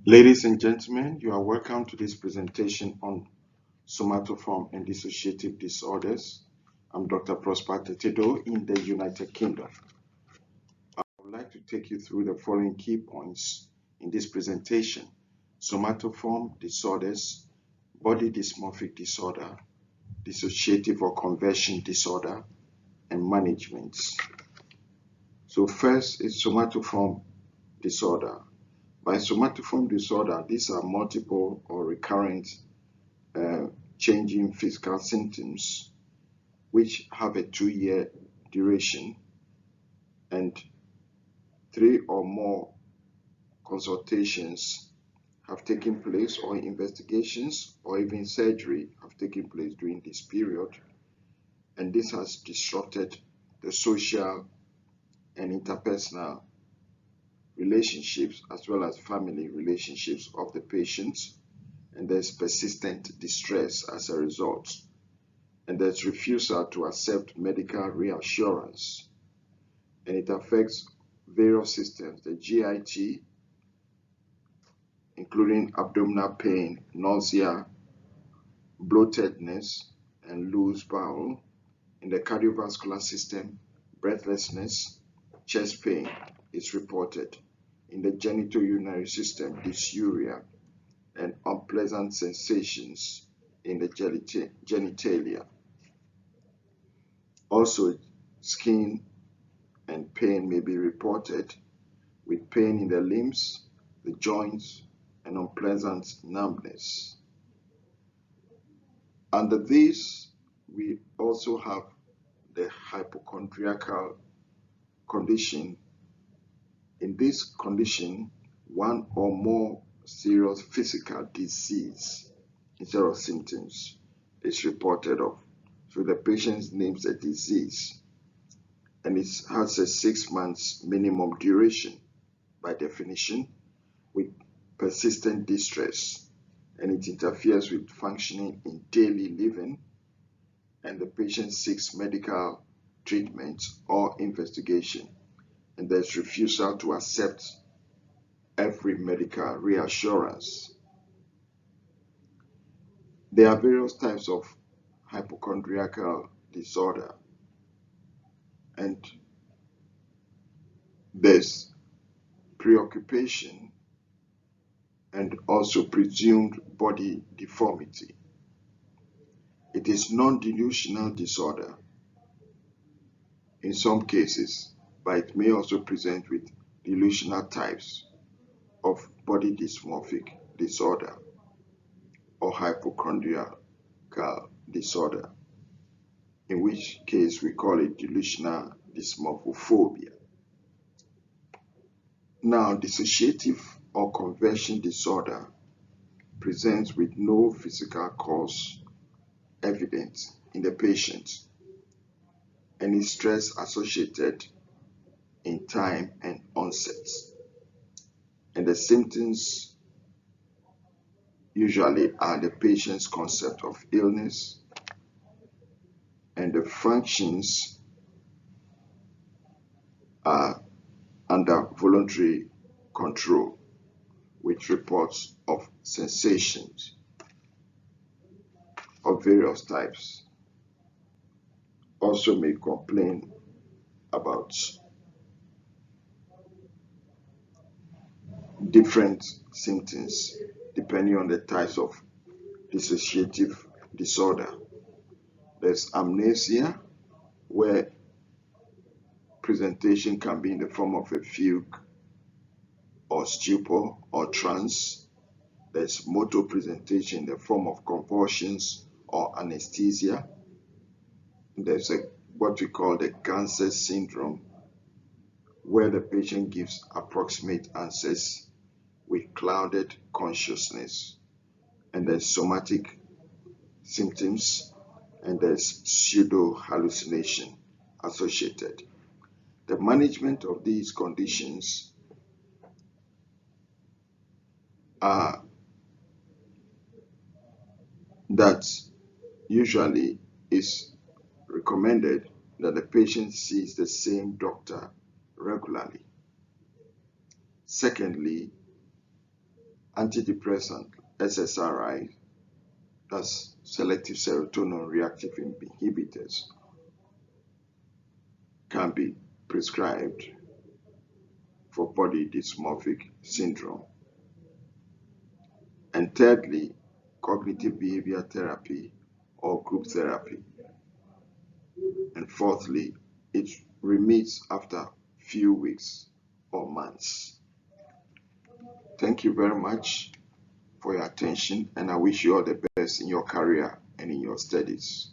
Ladies and gentlemen, you are welcome to this presentation on somatoform and dissociative disorders. I'm Dr. Prosper Tettey in the United Kingdom. I would like to take you through the following key points in this presentation: somatoform disorders, body dysmorphic disorder, dissociative or conversion disorder, and management. So first is somatoform disorder. By somatoform disorder, these are multiple or recurrent changing physical symptoms which have a 2-year duration and 3 or more consultations have taken place, or investigations or even surgery have taken place during this period, and this has disrupted the social and interpersonal relationships as well as family relationships of the patients, and there's persistent distress as a result, and there's refusal to accept medical reassurance, and it affects various systems: the GIT, including abdominal pain, nausea, bloatedness, and loose bowel; in the cardiovascular system, breathlessness, chest pain is reported; in the genitourinary system, dysuria, and unpleasant sensations in the genitalia. Also, skin and pain may be reported, with pain in the limbs, the joints, and unpleasant numbness. Under this, we also have the hypochondriacal condition. In this condition, one or more serious physical disease instead of symptoms is reported of. So the patient names a disease, and it has a 6 months minimum duration by definition, with persistent distress, and it interferes with functioning in daily living, and the patient seeks medical treatment or investigation, and there's refusal to accept every medical reassurance. There are various types of hypochondriacal disorder, and there's preoccupation and also presumed body deformity. It is non-delusional disorder in some cases, but it may also present with delusional types of body dysmorphic disorder or hypochondriacal disorder, in which case we call it delusional dysmorphophobia. Now, dissociative or conversion disorder presents with no physical cause evident in the patient, and is stress associated in time and onset, and the symptoms usually are the patient's concept of illness, and the functions are under voluntary control, with reports of sensations of various types. Also may complain about different symptoms depending on the types of dissociative disorder. There's amnesia, where presentation can be in the form of a fugue or stupor or trance. There's motor presentation in the form of convulsions or anesthesia. There's what we call the Ganser syndrome, where the patient gives approximate answers with clouded consciousness, and there's somatic symptoms, and there's pseudo hallucination associated. The management of these conditions are that usually is recommended that the patient sees the same doctor regularly. Secondly, antidepressant, SSRI, that's selective serotonin reactive inhibitors, can be prescribed for body dysmorphic syndrome. And thirdly, cognitive behavior therapy or group therapy. And fourthly, it remits after few weeks or months. Thank you very much for your attention, and I wish you all the best in your career and in your studies.